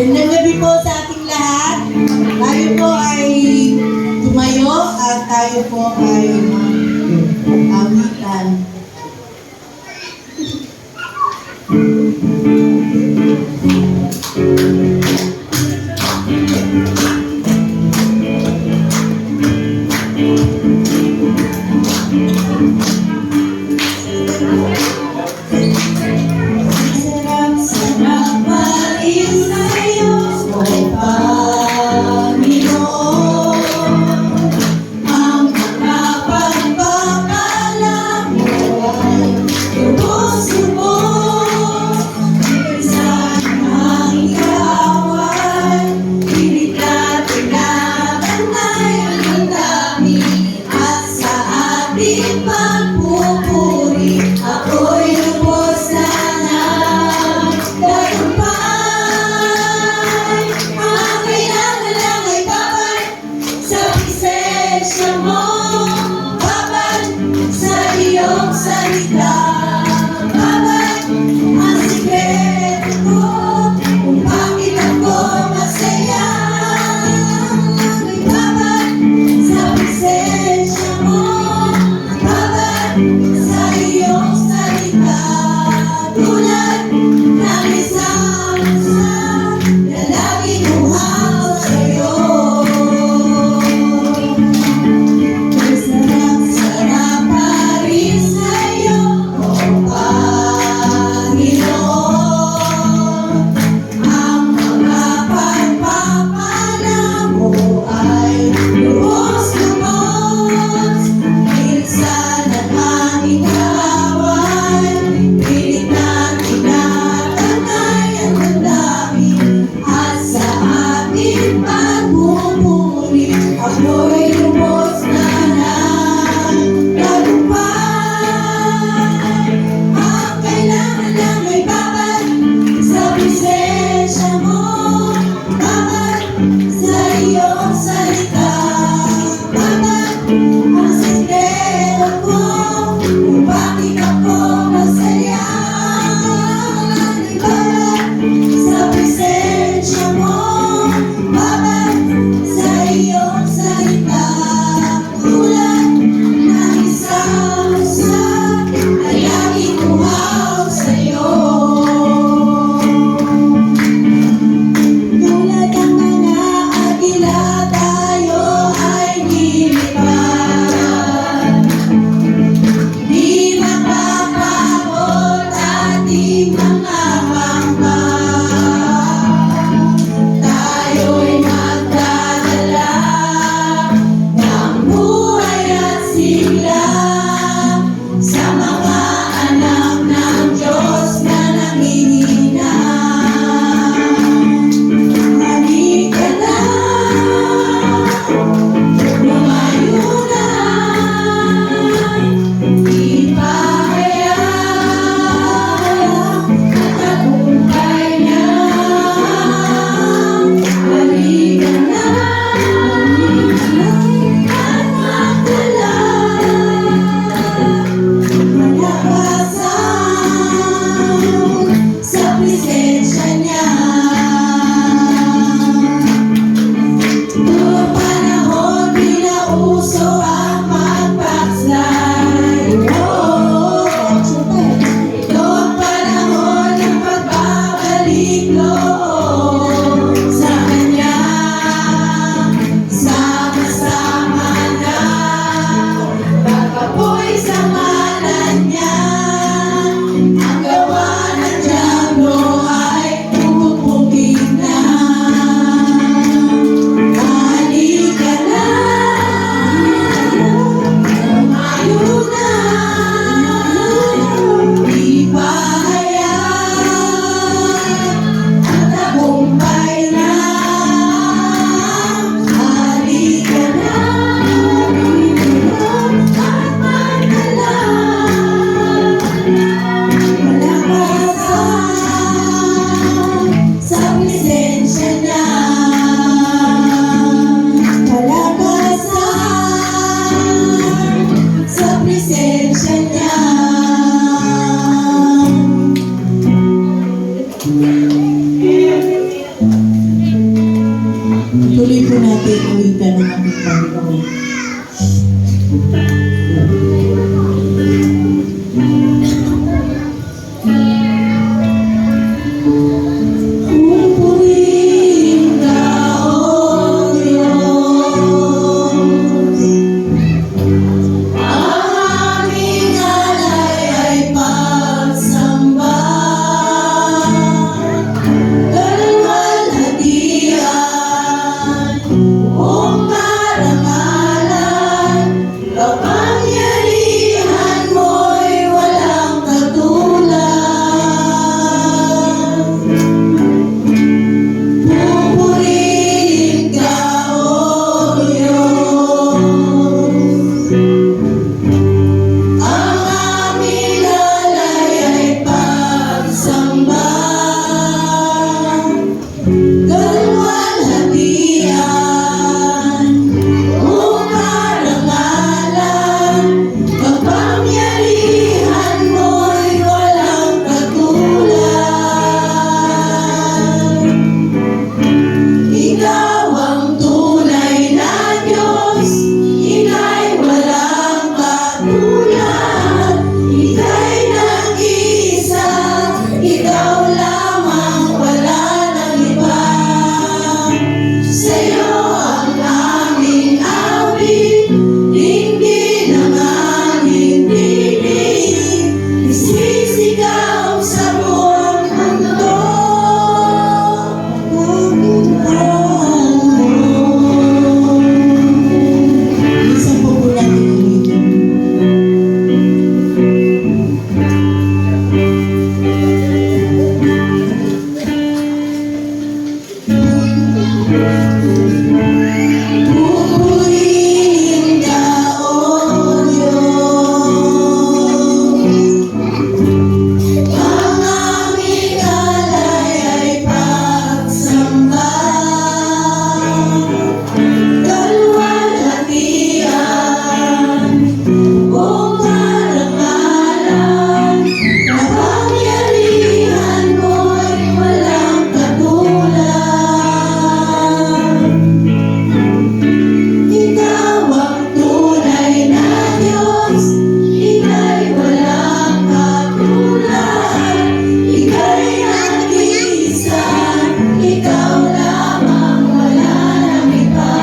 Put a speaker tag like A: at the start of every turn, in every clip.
A: Magandang gabi po sa ating lahat. Tayo po ay tumayo at tayo po ay awitan. Sa presensya mo, Baba, sa iyong salita. kami. Pupurihin ka, O Diyos. Ang aming alay ay pagsamba. Kalwalhatian, buong karangalan, kapangyarihan mo'y walang katulad. Pupurihin ka, O Diyos. Ang aming alay ay pagsamba. Kalwalhatian, buong karangalan, kapangyarihan mo'y walang katulad. Ikaw ang tunay na Diyos, Ika'y walang katulad. Ika'y nag-iisa, Ikaw lamang, wala nang iba. Sa'yo ang aming awit, dinggin ang aming tinig, isisigaw sa buong mundo. Minsan po po natin ulitin. Pupurihin ka, O Diyos. Ang aming alay ay pagsamba. Kalwalhatian, buong karangalan, kapangyarihan mo'y walang katulad. Ikaw ang tunay na Diyos, Ika'y walang katulad. Ika'y nag-iisa, Ikaw lamang, wala nang iba.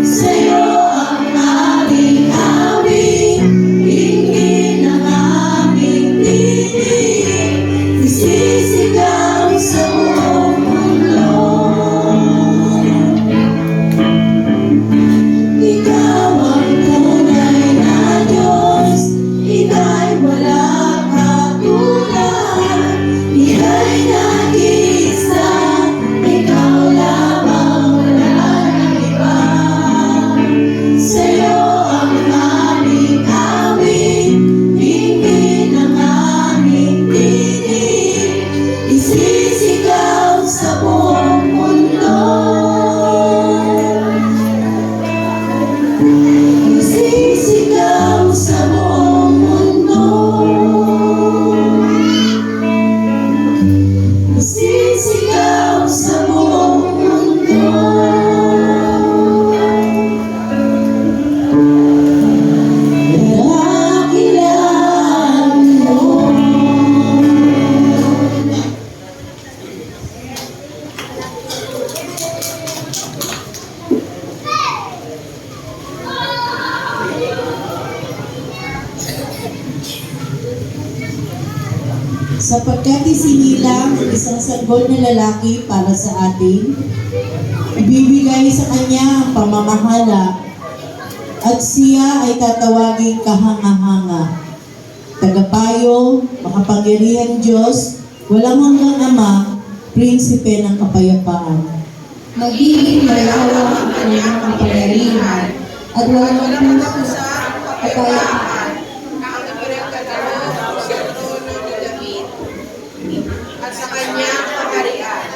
A: Sa'yo ang aming awit, dinggin ang aming tinig, isisigaw sa buong mundo. Ikaw ang tunay na Diyos, Ika'y walang katulad. Ika'y nag-iisa, Ikaw lamang, wala nang iba. Sa'yo ang aming awit, dinggin ang aming tinig, isisigaw sa buong mundo. Isisigaw sa buong mundo. Isisigaw sa buong mundo. Dakilan mo. Sapagkat isinilang isang sanggol na lalaki para sa atin, ibibigay sa kanya ang pamamahala, at siya ay tatawaging kahanga-hanga, tagapayo, makapangyarihang Diyos, walang hanggang Ama, prinsipe ng kapayapaan.
B: Magiging malawak ang kanyang kapangyarihan at walang puso kapayapaan.
C: At sa kanyang kaharian.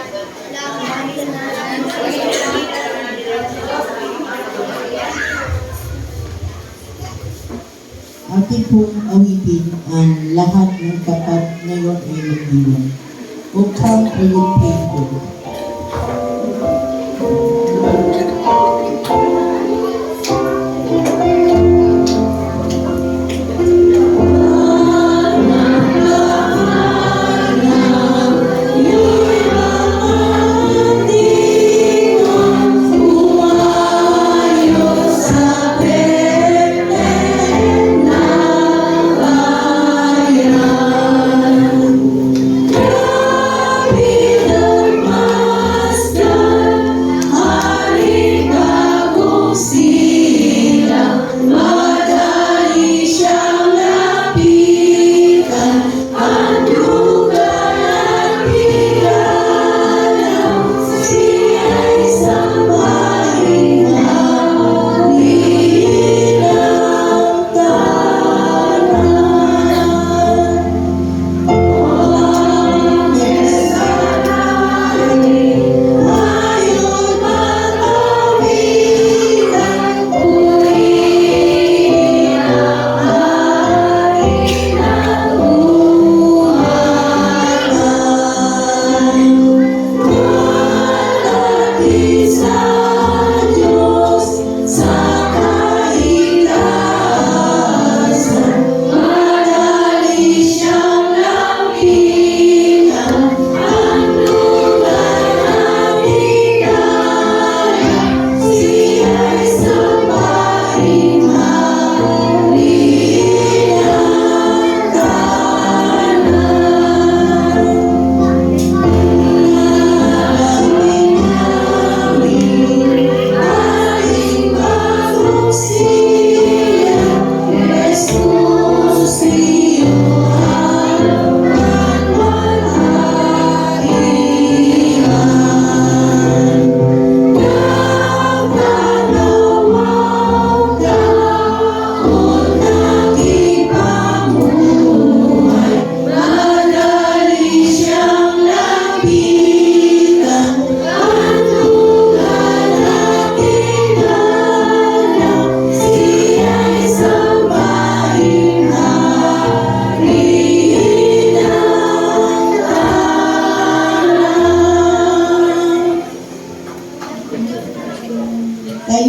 A: Atin pong awitin ang lahat ng tapat ngayon ay magdiwang. O come, O ye faithful.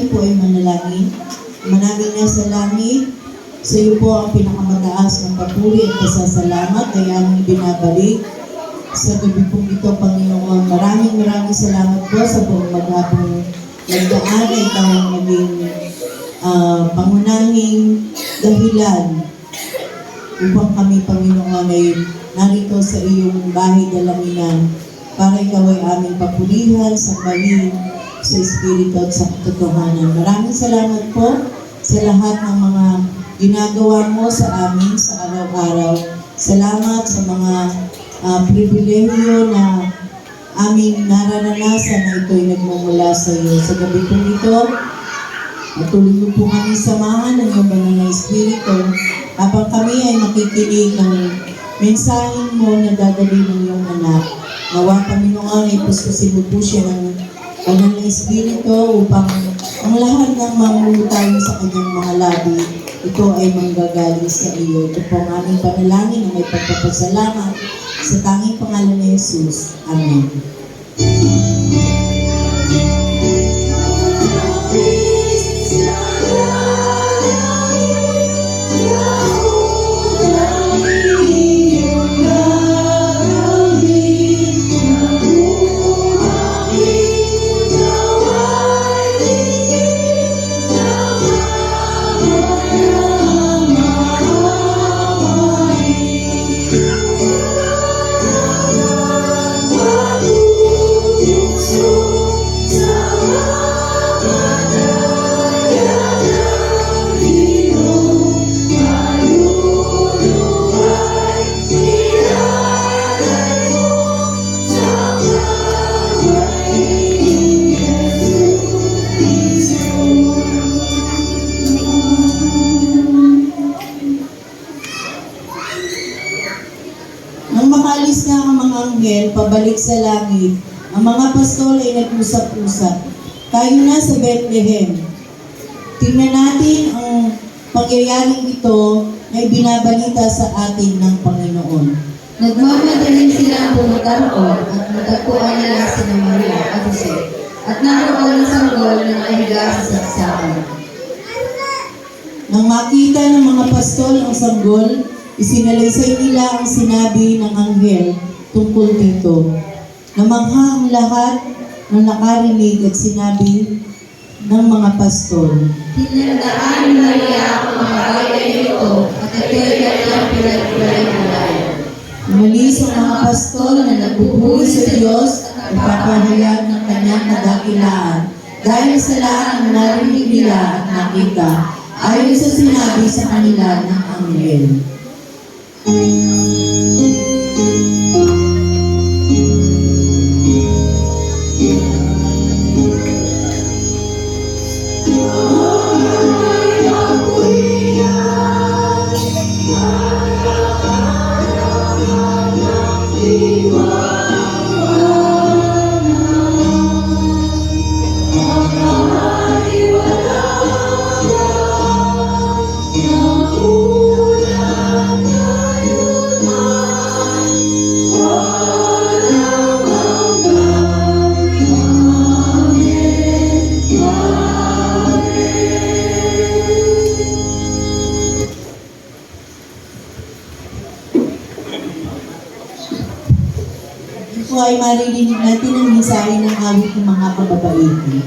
A: tayo po ay manalangin. Manangin na sa langit, sa iyo po ang pinakamataas ng papuri at pasasalamat ay aming binabalik sa gabi pong ito, Panginoon. Maraming salamat po sa buong maghapong nagdaan ay ikaw ang naging pangunahing dahilan upang kami, Panginoon, ay narito sa iyong bahay dalaminan para ikaw ay aming papulihan, sambahin sa Espiritu at sa katotohanan. Maraming salamat po sa lahat ng mga ginagawa mo sa amin sa araw-araw. Salamat sa mga pribilehyo na aming nararanasan na ito'y nagmumula sa iyo. Sa gabi pong ito, patuloy mo po kami samahan ng iyong banal na Espiritu habang kami ay makikinig ng mensahe mo na dadali ng iyong anak. Nawa, Panginoon, ay puspusin mo po siya ng banal na Espiritu upang ang lahat ng mamumutaw sa kanyang mga labi, ito ay manggagaling sa iyo. Ito po ang aming panalangin na may pagpapasalamat sa tanging pangalan ni Jesus. Amen. Nang makaalis na ang mga anghel pabalik sa langit, ang mga pastol ay nag-usap-usap. Tayo na sa Bethlehem. Tingnan natin ang pangyayaring ito na binabalita sa atin ng Panginoon.
B: Nagmamadali silang pumunta roon at natagpuan nila si Maria at Jose at naroon ang sanggol na nakahiga sa saksakan.
A: Nang makita ng mga pastol ang sanggol, isinalaysay nila ang sinabi ng anghel tungkol dito. Namangha ang lahat ng nakarinig at sinabi ng mga pastol.
B: Tinandaan ni Maria ang mga bagay nito at ito'y kanyang pinagpulay-pulay.
A: Umalis ang mga pastol na nagpupuri sa Diyos at nagpapahayag ng kanyang kadakilaan dahil sa lahat ng narinig nila at nakita ayon sa sinabi sa kanila ng anghel. Ito ay maririnig natin ang mensahe ng awit ng mga kababaihan.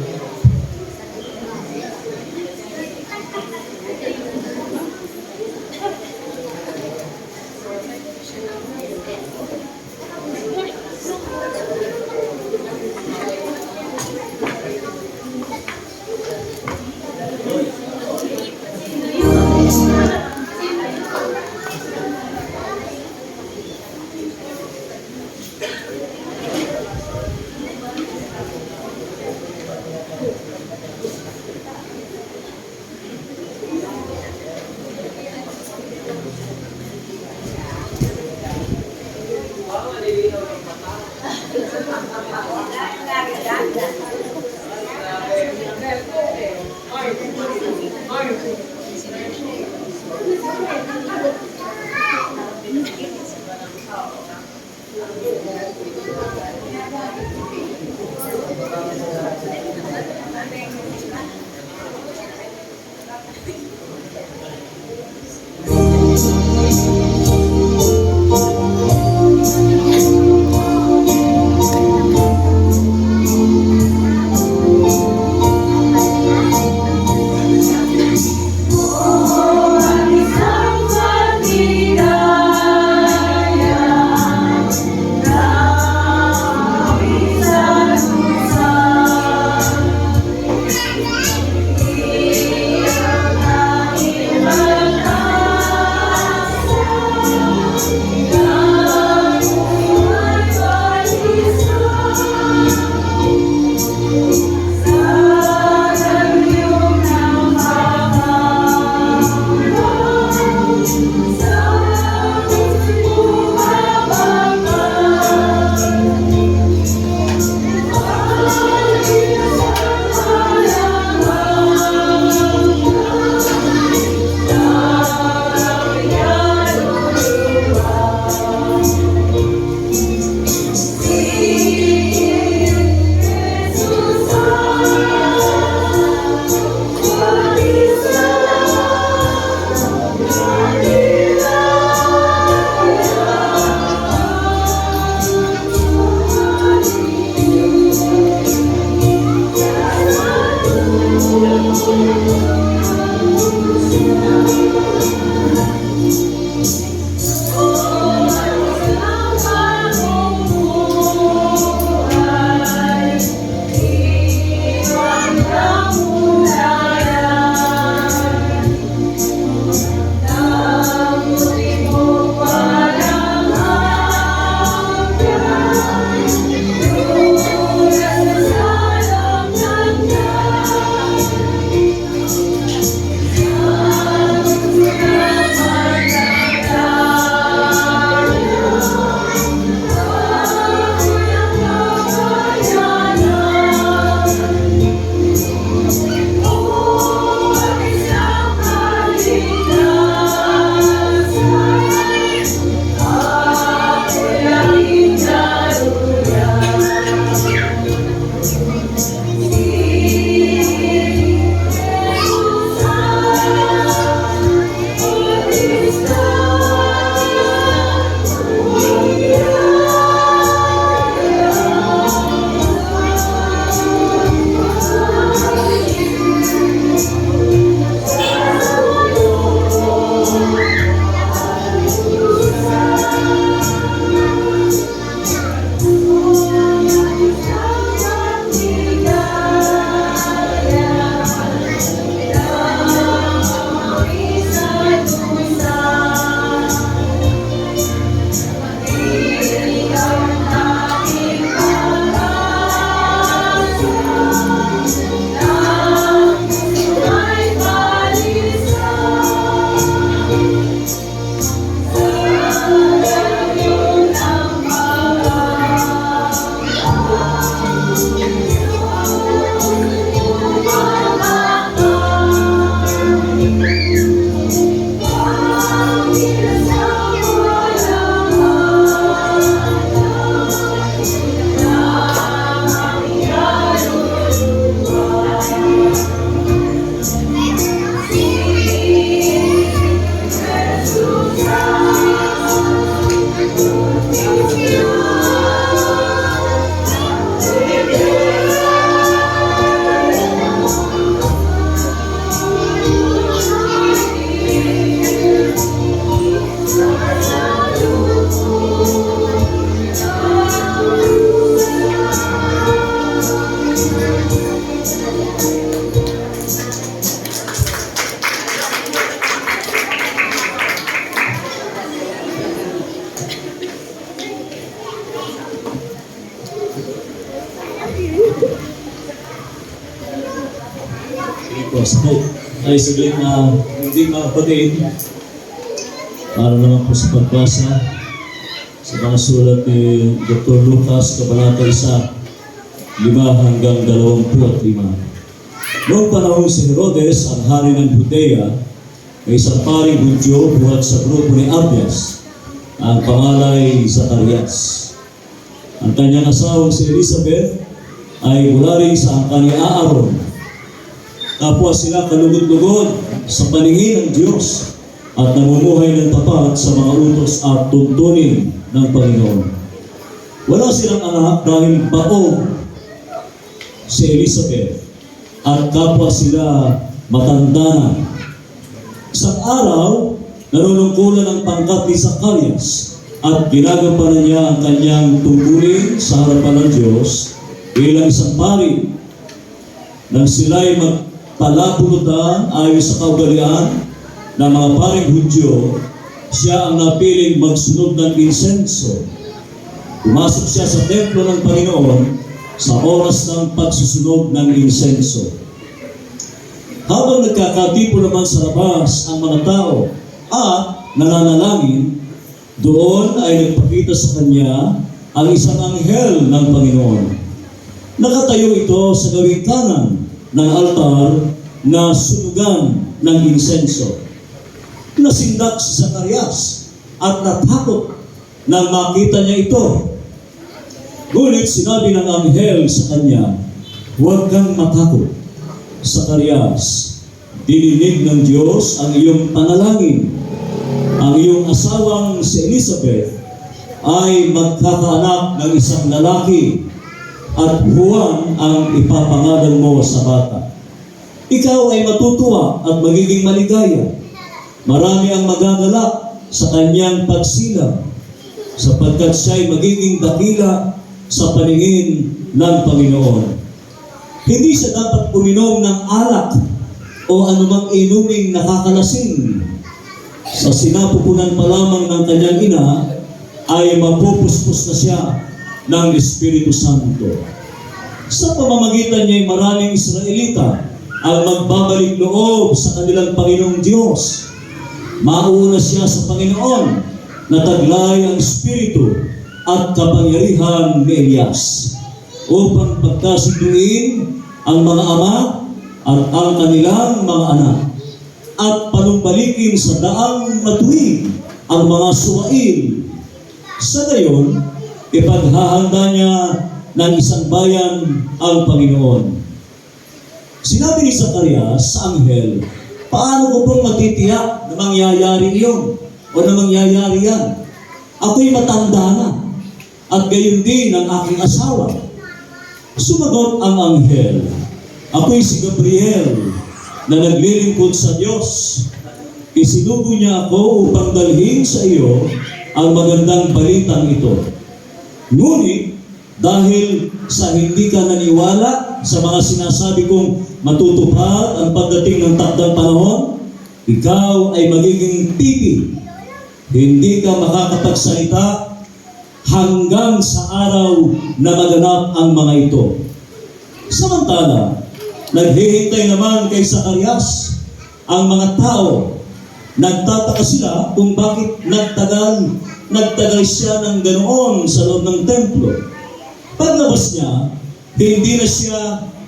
D: po ay saglit na hindi makapatid para naman po sa pagbasa sa mga sulat ni Dr. Lucas, Kabanata 1, 5 hanggang 25. Noong panahon si Herodes, ang hari ng Judea, may isang paring Hudyo buhat sa grupo ni Abias, ang pangalay Zacarias. Ang kanyang asawang si Elizabeth ay mula rin sa angka ni Aaron. Kapwa sila kalugod-lugod sa paningin ng Diyos at namumuhay ng tapat sa mga utos at tuntunin ng Panginoon. Wala silang anak dahil baog si Elizabeth at kapwa sila matanda na. Isang araw, nanunungkulan ang pangkat ni Zacarias at ginagampanan niya ang kanyang tungkulin sa harapan ng Diyos bilang isang pari. Nang sila'y magpalabunutan ayon sa kaugalian ng mga paring Hudyo, siya ang napiling magsunog ng insenso. Pumasok siya sa templo ng Panginoon sa oras ng pagsusunog ng insenso. Habang nagkakatipo naman sa labas ang mga tao at nananalangin, doon ay nagpakita sa kanya ang isang anghel ng Panginoon. Nakatayo ito sa gawing kanan ng altar na sunugan ng insenso. Nasindak si Zacarias at natakot nang makita niya ito. Ngunit sinabi ng anghel sa kanya, "Huwag kang matakot, Zacarias. Dininig ng Diyos ang iyong panalangin. Ang iyong asawang si Elizabeth ay magkakaanak ng isang lalaki at Juan ang ipapangalan mo sa bata. Ikaw ay matutuwa at magiging maligaya. Marami ang magagalak sa kanyang pagsilang sapagkat siya ay magiging dakila sa paningin ng Panginoon. Hindi siya dapat uminom ng alak o anumang inuming nakakalasing. Sa sinapupunan pa lamang ng kanyang ina ay mapupuspos na siya ng Espiritu Santo. Sa pamamagitan niya ay maraming Israelita ang magbabalik loob sa kanilang Panginoong Diyos. Mauuna siya sa Panginoon na taglay ang Espiritu at kapangyarihan ni Elias upang pagkasunduin ang mga ama at ang kanilang mga anak at panumbalikin sa daang matuwid ang mga suwail. Sa gayon, ipaghahanda niya ng isang bayan ang Panginoon. Sinabi ni Zacarias sa anghel, "Paano ko pong matitiyak na mangyayari iyon o na mangyayari yan? Ako'y matanda na at gayon din ang aking asawa." Sumagot ang anghel, "Ako'y si Gabriel na naglilingkod sa Diyos. Isinugo niya ako upang dalhin sa iyo ang magandang balitang ito. Ngunit dahil sa hindi ka naniwala sa mga sinasabi kong matutupad ang pagdating ng takdang panahon, ikaw ay magiging pipi. Hindi ka makakapagsalita hanggang sa araw na maganap ang mga ito." Samantala, naghihintay naman kay Zacarias ang mga tao. Nagtataka sila kung bakit nagtagal siya ng ganoon sa loob ng templo. Paglabas niya, hindi na siya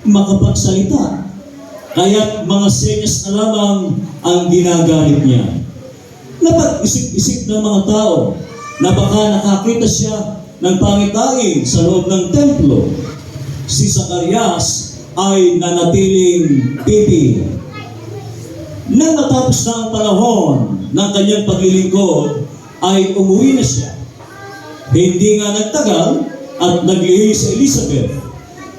D: makapagsalita. Kaya't mga senyas na lamang ang ginagamit niya. Napag-isip-isip ng mga tao na baka nakakita siya ng pangitain sa loob ng templo. Si Zacarias ay nanatiling pipi. Nang matapos na ang panahon ng kanyang paglilingkod, ay umuwi na siya. Hindi nga nagtagal at naglihim si Elizabeth.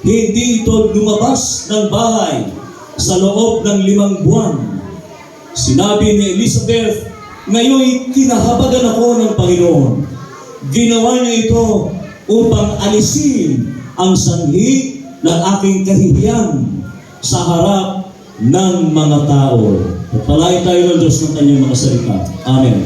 D: Hindi ito lumabas ng bahay sa loob ng 5 buwan. Sinabi ni Elizabeth, "Ngayon kinahabagan ako ng Panginoon." Ginawa niya ito upang alisin ang sanhi ng aking kahihiyan sa harap ng mga tao. Pagpalain tayo ng Diyos ng kanyang mga salita. Amen.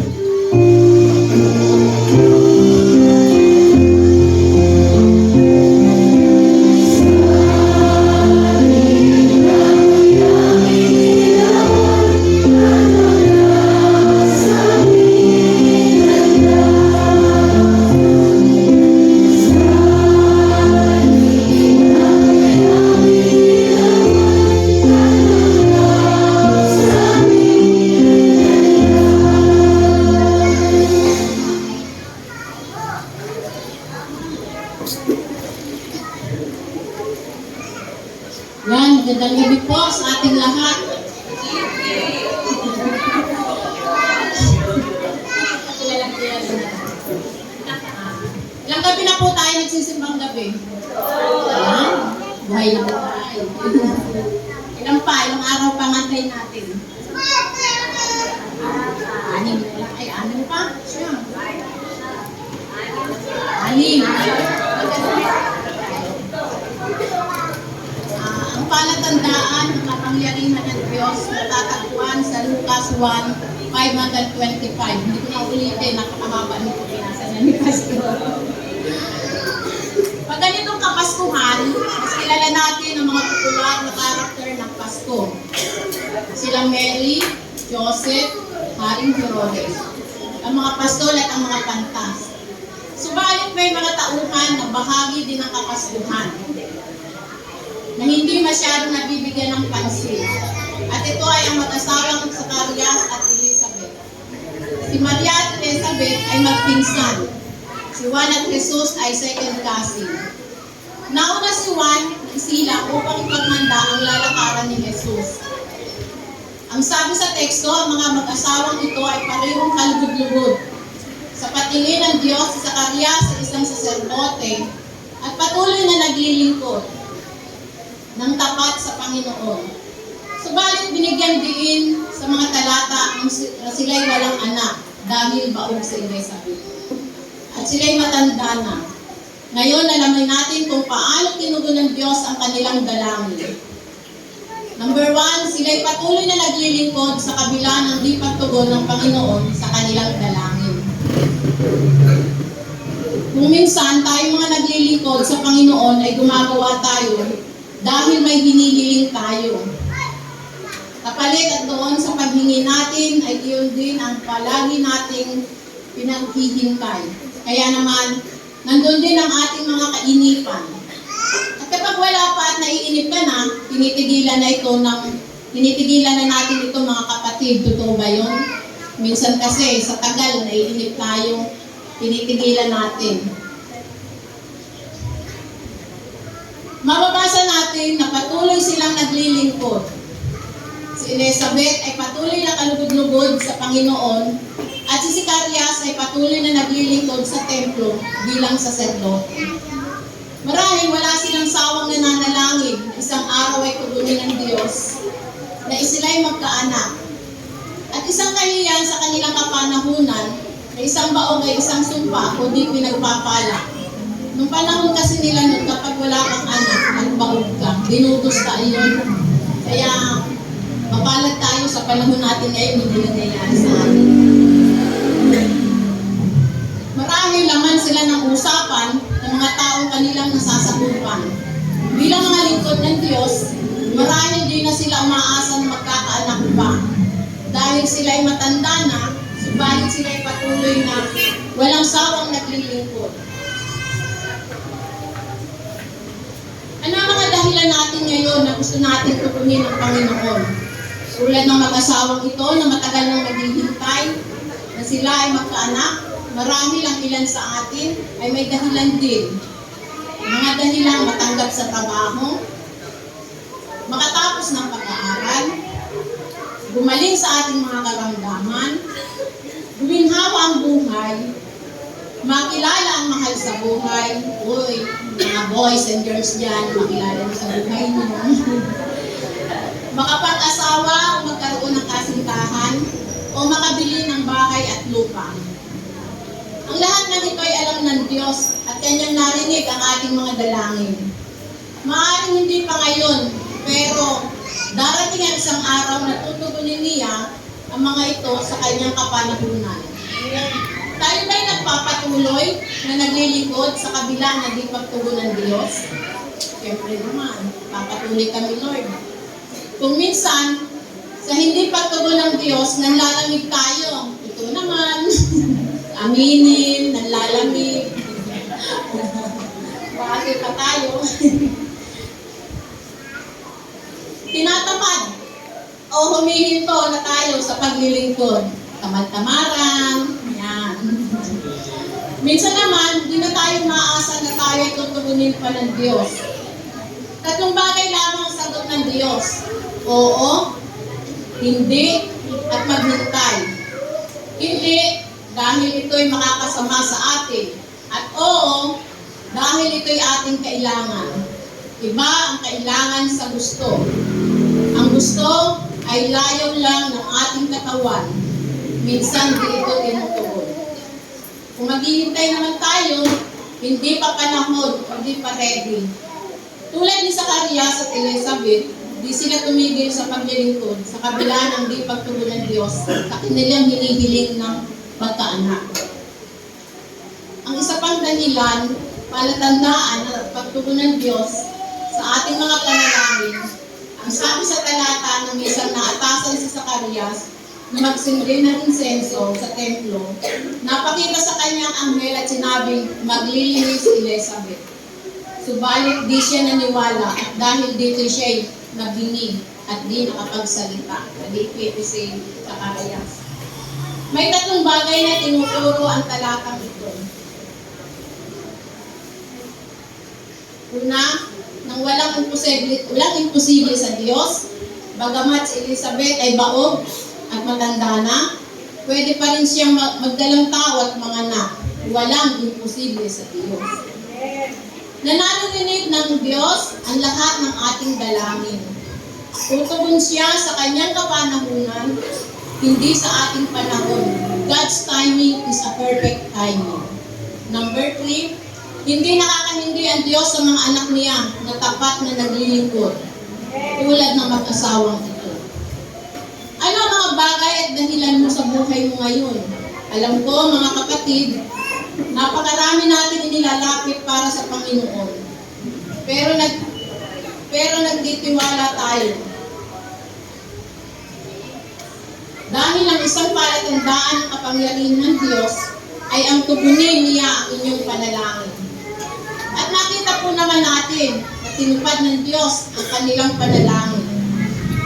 E: sa ating lahat. Ilang gabi na po tayo nagsisimbang gabi? Buhay na po tayo. Ilang araw pa ngantay natin? Anim pa? Siya. Anim. Ang palatandaan ng kapangyarihan ng Diyos matatagpuan sa Lucas 1:525. Hindi ko na ulitin, napakamaba nito pinasa niya ni Pastor. Pag ganitong kapaskuhan, mas kilala natin ang mga popular na karakter ng Pasko. Sila Mary, Joseph, Haring Herodes, ang mga pastol at ang mga pantas. Subalit may mga tauhan na bahagi din ng kapaskuhan na hindi masyadong nabibigyan ng pansin. At ito ay ang mag-asawang Zacarias at Elizabeth. Si Maria at Elizabeth ay magpinsan. Si Juan at Jesus ay second cousin. Nauna si Juan ng sila upang ipagmanda ang lalakaran ni Jesus. Ang sabi sa teksto, ang mga mag-asawang ito ay parehong kalugod-lugod. Sa patingin ng Diyos, si Zacarias ay isang saserdote at patuloy na naglilingkod ng tapat sa Panginoon. Subalit binigyan diin sa mga talata na sila'y walang anak dahil baog si Elizabeth. At sila'y matanda na. Ngayon, alamin natin kung paano tinugon ng Diyos ang kanilang dalangin. Number 1, sila'y patuloy na naglilingkod sa kabila ng di pagtugon ng Panginoon sa kanilang dalangin. Kung minsan tayo mga naglilingkod sa Panginoon ay gumagawa tayo dahil may hinihiling tayo. Kapalit at doon sa paghingi natin ay iyon din ang palagi nating pinaghihintay. Kaya naman, nandun din ang ating mga kainipan. At kapag wala pa at naiinip ka na, tinitigilan na natin ito mga kapatid. Totoo ba yun? Minsan kasi sa tagal naiinip tayo, tinitigilan natin. Mababasa natin na patuloy silang naglilingkod. Si Elizabeth ay patuloy na kalugod-lugod sa Panginoon at si Zacarias ay patuloy na naglilingkod sa templo bilang saserdote. Marahil wala silang sawang nananalangin, isang araw ay tugunin ng Diyos na sila'y magkaanak. At isang kahiyan sa kanilang kapanahunan na isang baog ay isang sumpa o di pinagpapala. Nung panahon kasi nila nun, kapag wala kang anak, nagbaog ka, dinutos ka iyon. Kaya mapalad tayo sa panahon natin ngayon, hindi nangyayari sa atin. Marahil laman sila ng usapan ng mga taong kanilang nasasakupan. Bilang mga lingkod ng Diyos, marahil din na sila umaasa na magkakaanak pa. Dahil sila ay matanda na, subalit sila ay patuloy na walang sawang naglilingkod. Ano ang mga dahilan natin ngayon na gusto natin tukunin ng Panginoon? Tulad ng mag-asawang ito na matagal nang naghihintay na sila ay magkaanak, marami lang ilan sa atin ay may dahilan din. Mga dahilang matanggap sa trabaho, makatapos ng pag-aaral, gumaling sa ating mga karamdaman, guminhawa ang buhay, makilala ang mahal sa buhay. Uy, mga boys and girls dyan, makilala niyo sa buhay niyo. Makapag-asawa o magkaroon ng kasintahan o makabili ng bahay at lupa. Ang lahat ng ito ay alam ng Diyos at Kanyang narinig ang ating mga dalangin. Maaaring hindi pa ngayon, pero darating ang isang araw na tutugunin niya ang mga ito sa Kanyang kapanahunan. Tayo ba'y nagpapatuloy na naglilingkod sa kabila na di pagtugon ng Diyos? Siyempre naman, papatuloy kami, Lord. Kung minsan, sa hindi pagtugon ng Diyos, nanlalamig tayo. Ito naman, aminin, nanlalamig. Bakit pa tayo? Tinatamad o humihinto na tayo sa paglilingkod. Tamad-tamaran, yan. Minsan naman, di na tayo maasa na tayo ay tutugunin pa ng Diyos. Tatlong bagay lamang ang sagot ng Diyos. Oo, hindi, at maghintay. Hindi, dahil ito'y makakasama sa atin. At oo, dahil ito'y ating kailangan. Iba ang kailangan sa gusto. Ang gusto ay layaw lang ng ating katawan. Minsan di ito tinutugon. Kung maghihintay naman tayo, hindi pa panahon, hindi pa ready. Tulad ni Zacarias at Elizabeth, di sila tumigil sa paglilingkod sa kabila ng di pagtugon ng Diyos sa kanilang hinihiling ng pagkaanak. Ang isa pang dahilan, palatandaan ng pagtugon ng Diyos sa ating mga panalangin, ang sabi sa talata ng isang naatasan si Zacarias na magsindi ng insenso sa templo, napakita sa kanyang anghel at sinabing maglilinis si Elizabeth. Subalit di siya naniwala at dahil dito siya'y nabini at di nakapagsalita. Nalipit si Zacarias. May tatlong bagay na tinuturo ang talatang ito. Una, nang walang imposible sa Diyos, bagamat si Elizabeth ay baog at matanda na, pwede pa rin siyang magdalang tao at manganak. Walang imposible sa Diyos. Nananalinig ng Diyos ang lahat ng ating dalangin. Tutugon siya sa kanyang kapanahunan, hindi sa ating panahon. God's timing is a perfect timing. Number 3, hindi nakakahindi ang Diyos sa mga anak niya na tapat na naglilingkod, tulad ng mag-asawang ito. Ano ang mga bagay at dahilan mo sa buhay mo ngayon? Alam ko, mga kapatid, napakarami natin inilalapit para sa Panginoon. Pero nagtitiwala tayo. Dahil ang isang palatandaan ng kapangyarihan ng Diyos ay ang tugunin niya ang inyong panalangin. At nakita po naman natin na tinupad ng Diyos ang kanilang panalangin.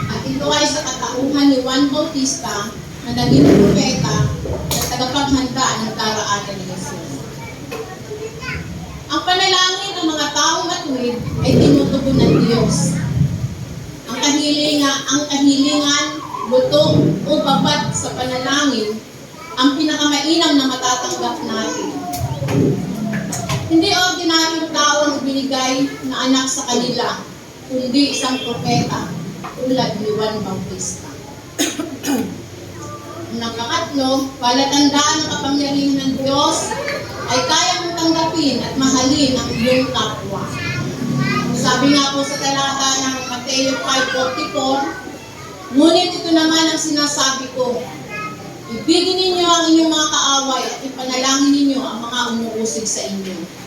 E: At ito ay sa katauhan ni Juan Bautista na naging propeta at tagapaghanda ng daraanan ni Jesus. Ang panalangin ng mga taong matuwid ay tinutugon ng Diyos. Ang kahilingan, buto o babat sa panalangin ang pinakamainam na matatanggap natin. Hindi ordinaryong tao ang binigay na anak sa kanila, kundi isang propeta tulad ni Juan Bautista. Ang pangatlo, palatandaan ng kapangyarihan ng Diyos ay kaya mong tanggapin at mahalin ang iyong kapwa. Sabi nga po sa talata ng Mateo 5:44, ngunit ito naman ang sinasabi ko, ibigin ninyo ang inyong mga kaaway at ipanalangin ninyo ang mga umuusig sa inyo.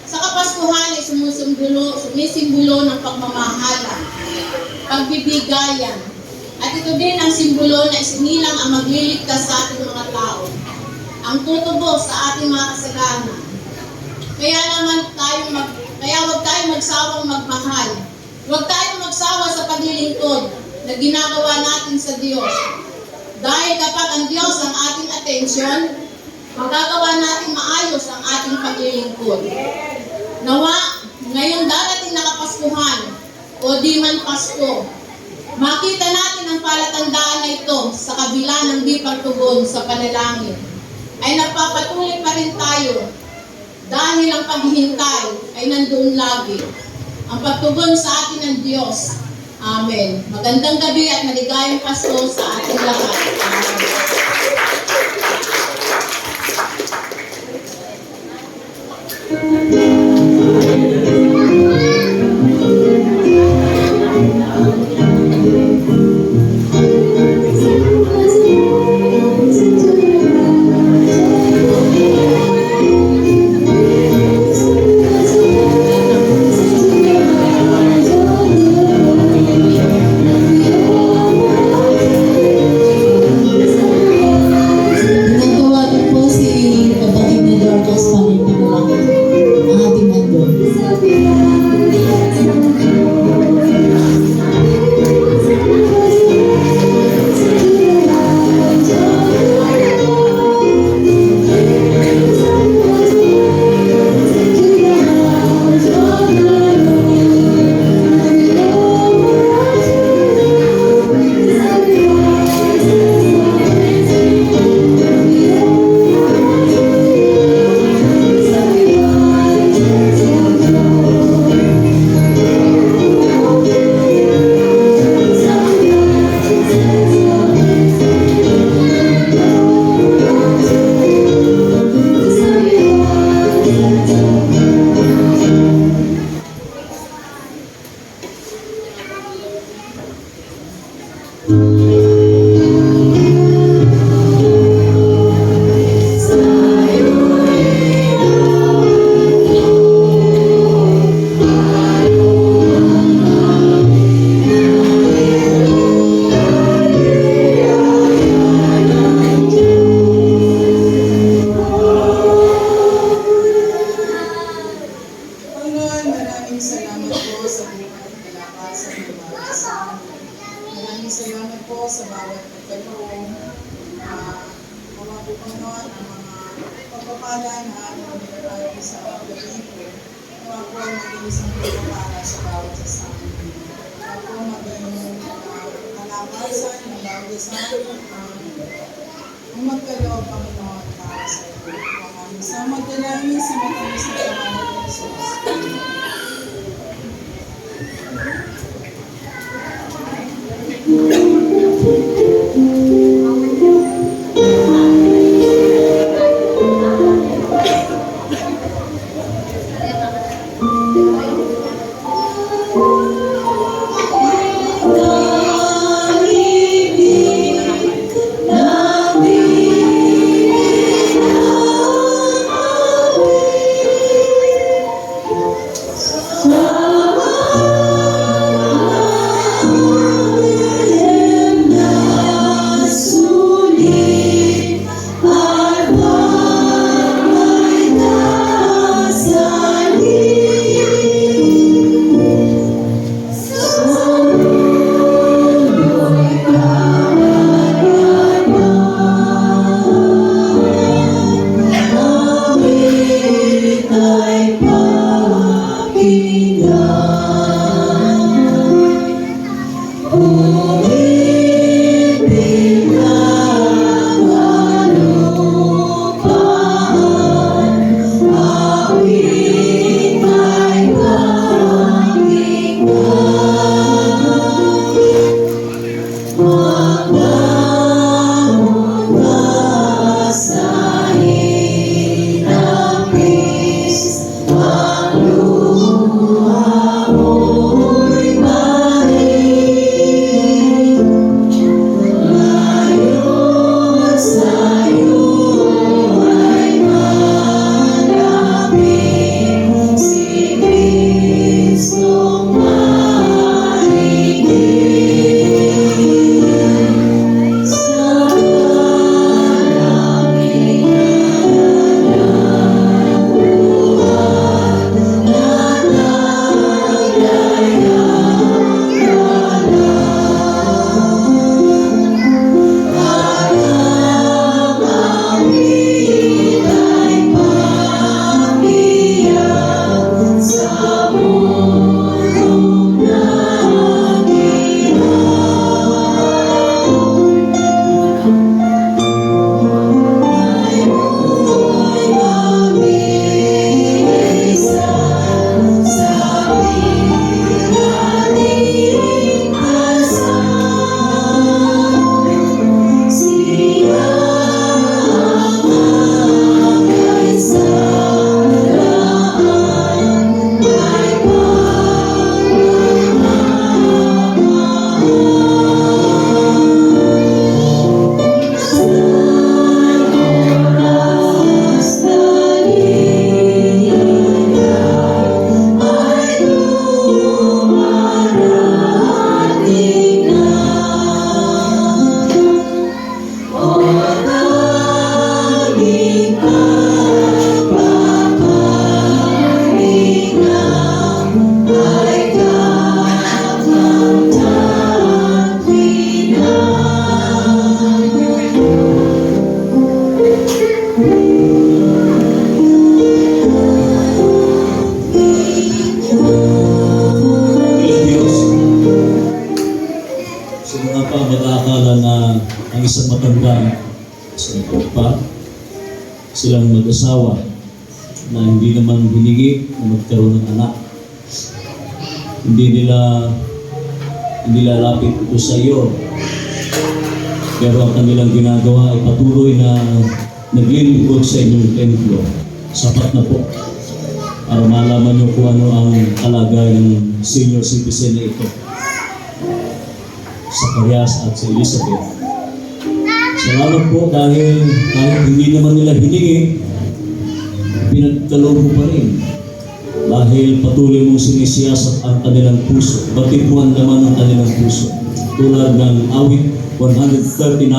E: Sa Kapaskuhan ay sumisimbolo ng pagmamahalan, pagbibigayan, at ito din ang simbolo na isinilang ang magliligtas sa ating mga tao, ang tutubos sa ating mga kasalanan. Kaya huwag tayong magsawang magmahal. Huwag tayong magsawa sa paglilingkod na ginagawa natin sa Diyos. Dahil kapag ang Diyos ang ating atensyon, magagawa natin maayos ang ating paglilingkod. Nawa, ngayong darating na Kapaskuhan o di man Pasko, makita natin ang palatandaan na ito sa kabila ng di pagtugon sa panalangin. Ay nagpapatuloy pa rin tayo dahil ang paghihintay ay nandoon lagi. Ang pagtugon sa atin ng Diyos. Amen. Magandang gabi at maligayang Pasko sa ating lahat. Amen.
C: niyo po sa bawat pagkaloob. Mga po Panginoon, ang mga pagpapala na aming binabagi sa gabi po. Mga po maging isang pagpapala sa bawat sasama. Mga po maging kalakasan ng bawat sasama. Ang magkaloob, Panginoon, para sa iyo. Maraming salamat namin sa matamis na pangalan ng Jesus.
D: ang isang matanda sa pa, silang mag-asawa na hindi naman binigi na magkaroon ng anak. Hindi lalapit ito sa iyo. Pero ang kanilang ginagawa ay patuloy na naglilingkod sa inyong templo. Sapat na po para malaman niyo kung ano ang kalagayan ng senior citizen na ito. Sa Carias at sa Elizabeth. Salamat po dahil kahit hindi naman nila hiningi, pinagkaloob mo pa rin. Dahil patuloy mong sinisiyasat ang kanilang puso. Batid mo ang laman ng kanilang puso. Tulad ng awit 139.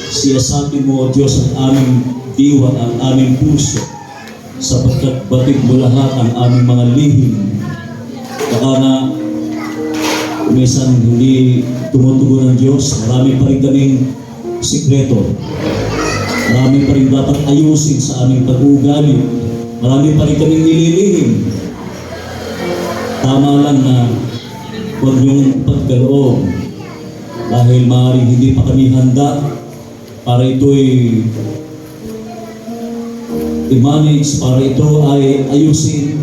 D: Siyasatin mo, O Diyos, ang aming diwa, ang aming puso, sapagkat batid mo lahat ang aming mga lihim. Baka na minsan hindi tumutugon ng Diyos. Marami pa rin kaming sikreto. Marami pa rin dapat ayusin sa aming pag-uugali. Marami pa rin kaming nililihim. Tama lang na huwag niyong pagkaloob dahil maaaring hindi pa kami handa para ito'y i-manage, para ito ay ayusin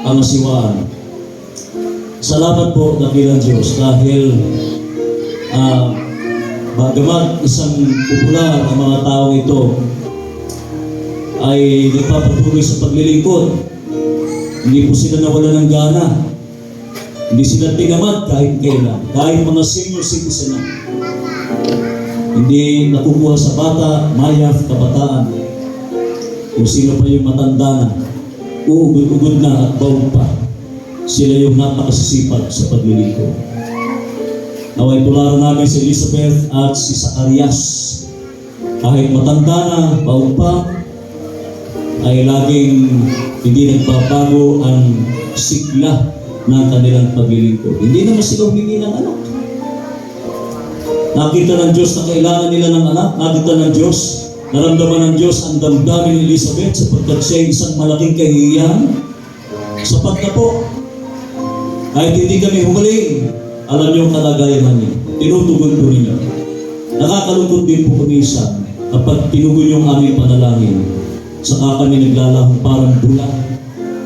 D: ang asiwaan. Salamat po, dakilang Diyos, dahil bagamat isang popular ang mga taong ito ay nagpapatuloy sa paglilingkod. Hindi po sila nawala ng gana. Hindi sila tinamad kahit kailan. Kahit mga senior citizen na. Hindi nakukuha sa bata, mayaf, kabataan. Kung sino pa yung matanda na, uugod-ugod na at baog pa. Sila yung napakasisipag sa paglilingkod. Naway tularan namin si Elizabeth at si Zacarias. Kahit matanda na, baog pa, ay laging hindi nagbabago ang sigla ng kanilang paglilingkod. Hindi naman sila humingi ng anak. Nakita ng Diyos na kailangan nila ng anak. Nakita ng Diyos, naramdaman ng Diyos ang damdamin ni Elizabeth sapagkat siya ay isang malaking kahihiyan. Sapat na po. Kahit hindi kami humaling, alam niyo ang kalagayan niya. Tinutugon po ninyo. Nakakalungkot din po kuminsan kapag tinugon yung aming panalangin. Saka kami naglalahong parang bula.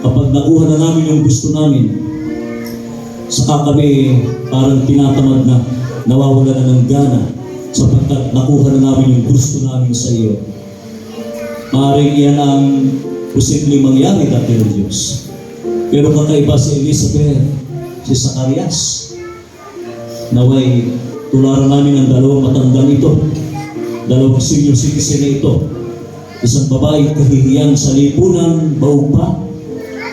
D: Kapag nakuha na namin yung gusto namin, saka kami parang tinatamad na, nawawala na ng gana sapagkat nakuha na namin yung gusto namin sa iyo. Maaaring iyan ang posibleng mangyari dati ng Diyos. Pero kakaiba si Elizabeth, si Zacarias. Naway, tularan namin ang dalawang matandang ito, dalawang senior citizen na ito. Isang babae kahihiyang sa lipunan, baog pa.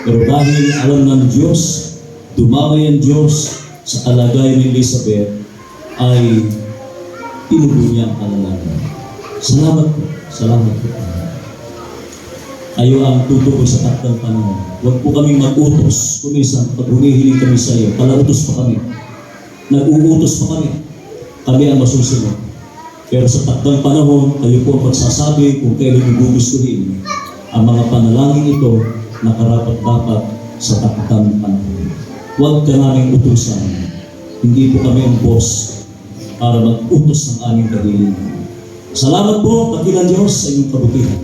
D: Pero dahil alam ng Diyos, dumamay ang Diyos sa kalagayan ni Elizabeth, ay tinugon niya ang kalagayan. Salamat po. Salamat po. Kayo ang tutugon sa takdang panahon. Huwag po kaming mag-utos. Kuminsan, pag humihiling kami sa iyo, palautos pa kami. Nag-uutos pa kami. Kami ang masusunod. Pero sa takdang panahon, kayo po ang magsasabi kung kailan gugustuhin ang mga panalangin ito na karapat-dapat sa takdang panahon. Huwag ka naming utusan. Hindi po kami ang boss para mag-utos ng aming kahilingan. Salamat po, dakilang Diyos, sa inyong kabutihan.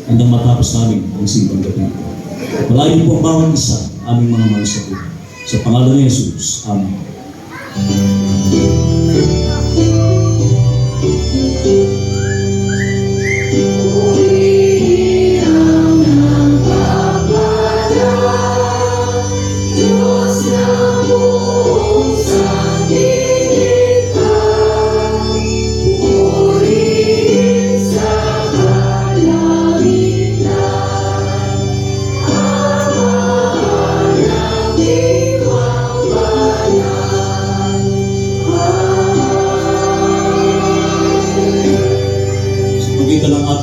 D: Hanggang matapos namin ang simbang gabi. Malayo po ang bawat isa, aming mga malasapit. Sa pangalan ni Jesus. Amen.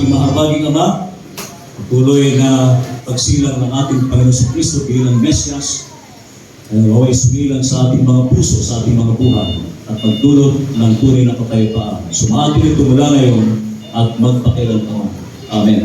D: Mahabaging Ama, patuloy na pagsilang ng ating Panginoon sa Kristo bilang Mesyas, ay naway sumilang sa ating mga puso, sa ating mga buhay, at pagdulot ng tunay na kapayapaan. Sumaatin ito mula ngayon at magpakailanman. Amen.